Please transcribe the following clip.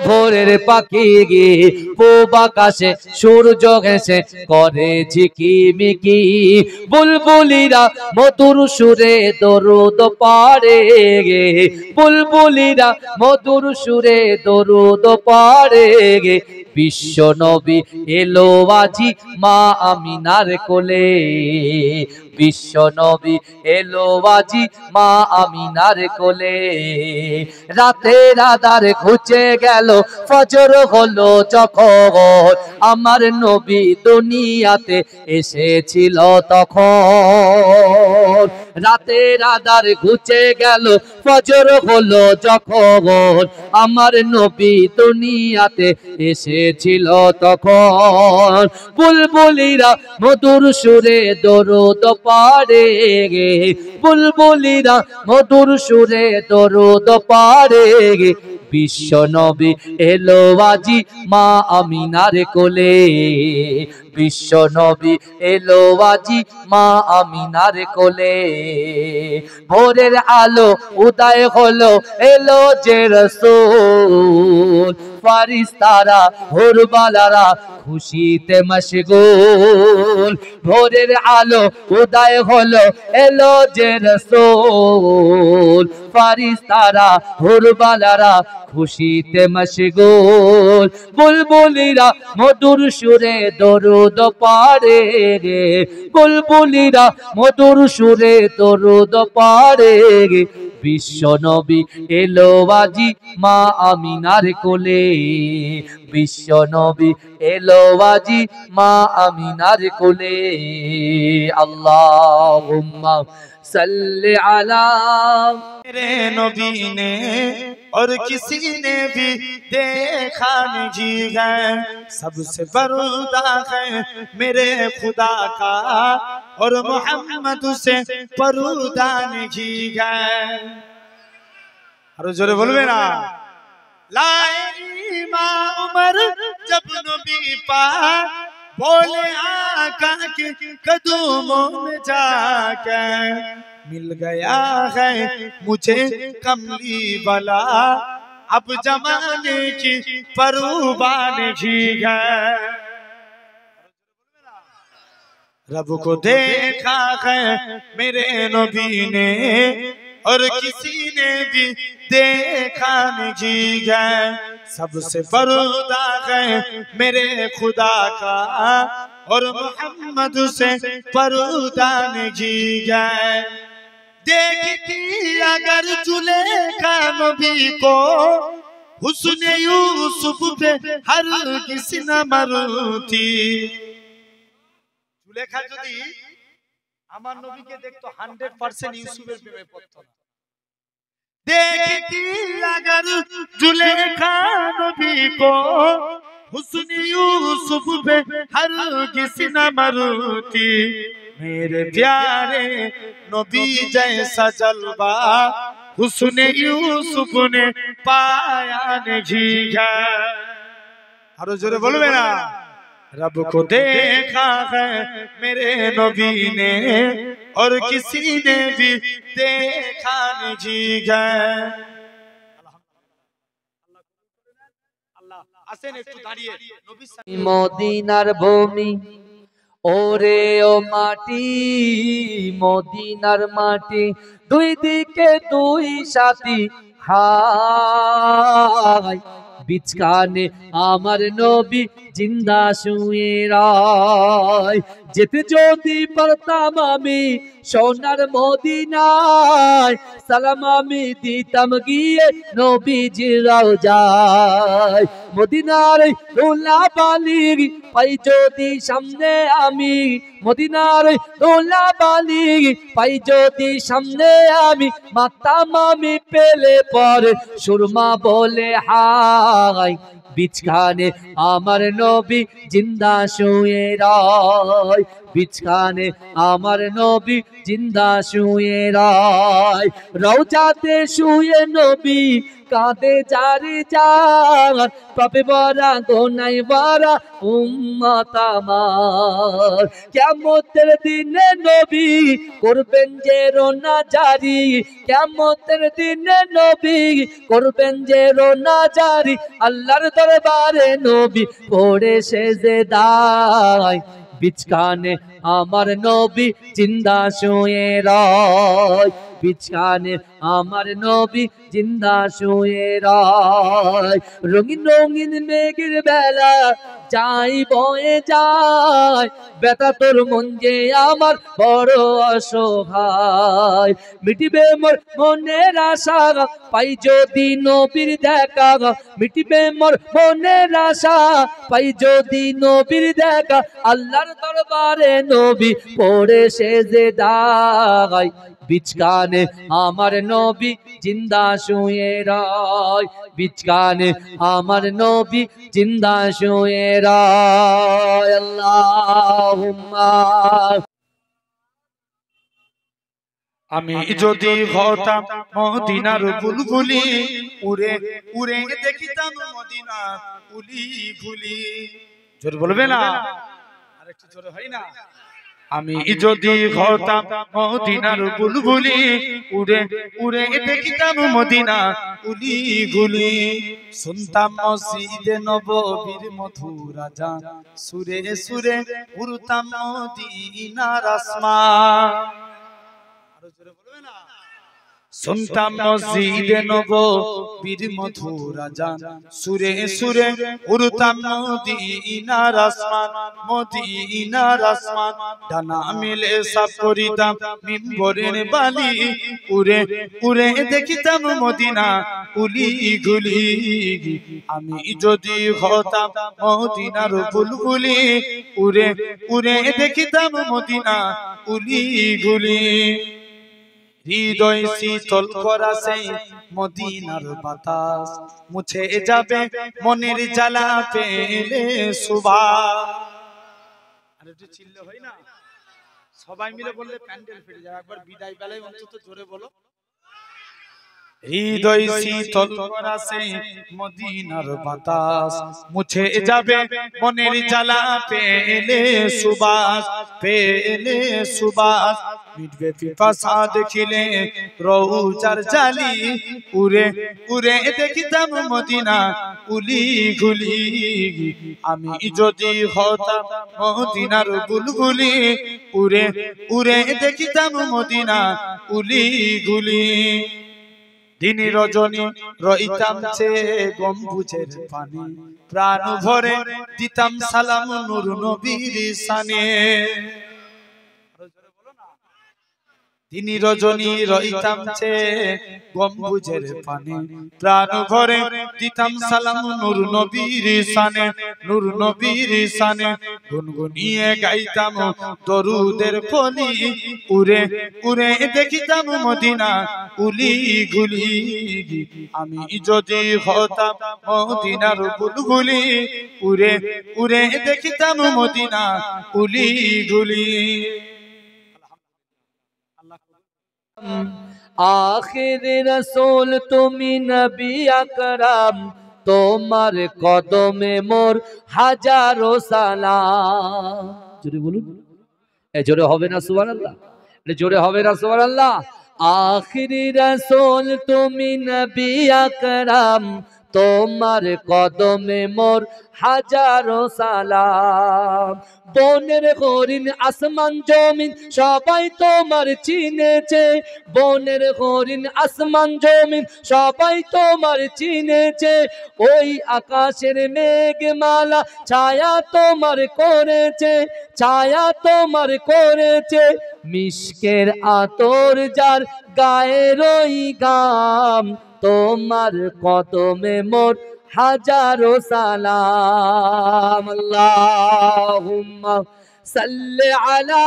ভোরের পাখি গে পূব আকাশে সূর্য ঘেঁষে করে ঝিকিমিকি বুলবুলিরা মধুর সুরে দরুদ পাড়ে গে বুলবুলিরা মধুর সুরে দরুদ পাড়ে গে বিশ্ব নবী এলো আজি মা আমিনার কোলে বিশ্ব নবী এলো আজি মা আমিনার কোলে রাতের আধার ঘুচে গেল ফজর হলো যখন আমার নবী দুনিয়াতে এসেছিল তখন রাতের আধার ঘুচে গেল ফজর হলো যখন আমার নবী দুনিয়াতে এসেছিল তখন বুলবুলিরা মধুর সুরে দরুদ পাড়ে গে বুলবুলিরা মধুর সুরে দরুদ পাড়ে গে বিশ্ব নবী এলো আজি মা আমিনার কোলে বিশ্ব নবী এলো আজি মা আমিনার কোলে ভোরের আলো উদয় হলো এলো যে রাসূল ফারিস্তারা হুরবালারা খুশিতে মশগুল ভোরের আলো উদয় হলো এলো যে রাসূল ফারিস্তারা হুরবালারা খুশিতে মশগুল বুলবুলিরা মধুর সুরে দরুদ পাড়ে গে বুলবুলিরা মধুর সুরে দরুদ পাড়ে গে বিশ্ব নবী এলো আজি মা আমিনার কোলে বিশ্ব নবী এলো আজি মা আমিনার কোলে আল্লাহুম্মা सल्ले अला मेरे नबी ने और किसी ने भी देखा नहीं है सबसे बड़ा है मेरे खुदा का और मोहम्मद से पर्दा नहीं है और जोरे बोलबे ना लाए मां उमर जब नबी पाक बोले आका के कदमों में जाके मिल गया है मुझे कमली वाला अब जमाने की परवाह नहीं है रब को देखा है मेरे नबी ने और किसी ने भी देखा नहीं है सबसे पर्दा है मेरे खुदा का और मोहम्मद से पर्दा नहीं है देखती अगर जुलेखा नबी को हुस्न यूसुफ पे हर किसी न मरती जुलेखा যদি আমার নবীকে দেখতো 100% ইউসুফের প্রেমে পড়তো না देखती अगर जुलेखा नबी को हुस्न यूसुफ पे हर किसी न मरती मेरे प्यारे नबी जैसा जलवा हुस्न यूसुफ ने पाया नहीं है आरो जोरे बोलबे ना रब को देखा है मेरे नबी ने और किसी ने भी देखा नहीं है মদিনার ভূমি ওরে ও মাটি মদিনার মাটি দুই দিকে দুই সাথী হায় বিচকানে আমার নবী জিন্দা শুয়ে রয় যেতে যদি পারতাম আমি সোনার মদিনায় সালাম আমি দিতাম গিয়ে নবীজির রওজায় মদিনার ধুলাবালি পাই যদি সামনে আমি মদিনার ধুলাবালি পাই যদি সামনে আমি মাতাম আমি পেলে পরে সুরমা বলে হায় বিচখানে আমার নবী জিন্দা শুয়ে রয় বিছখানে আমার নবী জিন্দা শুয়ে রয়। রওজাতে শুয়ে নবী কাঁদে জারি জান, পাপে ভরা গোনায় ভরা উম্মত আমার। কিয়ামতের দিনে নবী করবেন যে রোনা জারি, কিয়ামতের দিনে নবী করবেন যে রোনা জারি। আল্লাহর দরবারে নবী পড়ে সেজদায়, বিছখানে আমার নবী জিন্দা শুয়ে রয়। বিছখানে আমার নবী জিন্দা শুয়ে রয়। রঙিন রঙিন মেঘের বেলা যাই বয়ে যায়, বেতা তোর মন যে আমার বড় অসহায়। মিটিবে মোর মনের আশা পাই যদি নবীর দেখা, মিটিবে মোর মনের আশা পাই যদি নবীর দেখা। আল্লাহর দরবারে নবী পড়ে সেজদায়, বিছখানে আমার নবী জিন্দা শুয়ে রয়। বিছখানে আমার নবী জিন্দা শুয়ে রয়। আল্লাহুম্মা। আমি যদি হতাম মদিনার বুলবুলি, উড়ে উড়ে দেখিতাম মদিনা উলি গুলি। জোরে বলবে না, আরেকটু জোরে হয় না? আমি যদি হতাম মদিনার বুলবুলি, উড়ে উড়ে দেখিতাম মদিনা উলি গুলি। শুনতাম মসজিদে নববীর মধুর আযান, সুরে সুরে উড়তাম মদিনার আসমান। আরো জোরে বলবে না? শুনতাম মসজিদে নববীর মধুর আযান, সুরে সুরে উড়তাম মদিনার আসমান, মদিনার আসমান। ডানা মেলে সাফ করিতাম মিম্বরের বালি, উড়ে উড়ে দেখিতাম মদিনা উলি গুলি। আমি যদি হতাম মদিনার বুলবুলি, উড়ে উড়ে দেখিতাম মদিনা উলি গুলি। হৃদয় শীতল করা সেই মদিনার বাতাস, মুছে যাবে মনের জ্বালা পেলে সুবাস। আর একটু চিল্লে হয় না? সবাই মিলে বললে প্যান্ডেল ফেটে যাবে। একবার বিদায় বেলায় অন্তত জোরে বলো। হৃদয় শীতল করা সেই মদিনার বাতাস, মুছে যাবে মনের জ্বালা পেলে সুবাস, পেলে সুবাস। মিটবে পিপাসা দেখিলে রওজার জালি, উড়ে উড়ে দেখিতাম মদিনা উলি গুলি। আমি যদি হতাম মদিনার বুলবুলি, উড়ে উড়ে দেখিতাম মদিনা উলি গুলি। দিন রজনী রইতাম চে গম্বুজের পানি, প্রাণ ভরে দিতাম সালাম নূর নবীর শানে। দিন রজনী রইতাম চে গম্বুজের পানি, প্রাণ ভরে দিতাম সালাম নূর নবীর শানে, নূর নবীর শানে। গুনগুনিয়ে গাইতাম দরুদের কলি, উড়ে উড়ে দেখিতাম মদিনা উলি গুলি। আমি যদি হতাম মদিনার বুলবুলি, উড়ে উড়ে দেখিতাম মদিনা উলি গুলি। আখির রসুল তুমি নবী আকরাম, তোমার কদমে মোর হাজারো সালাম। জোরে বলুন, জোরে হবে না সুবহানাল্লাহ? জোরে হবে না সুবহানাল্লাহ? আখির রসুল তুমি নবী আকরাম, তোমার কদমে মোর হাজারো সালাম। বনের হরিণ আসমান জমিন সবাই তোমার চিনেছে, বনের হরিণ আসমান জমিন সবাই তোমার চিনেছে। ওই আকাশের মেঘমালা ছায়া তোমার করেছে, ছায়া তোমার করেছে। মিশকের আতর যার গায়ের ওই গাম, তোমার কদমে মোর হাজারো সালাম। আল্লাহুম্মা সাল্লি আলা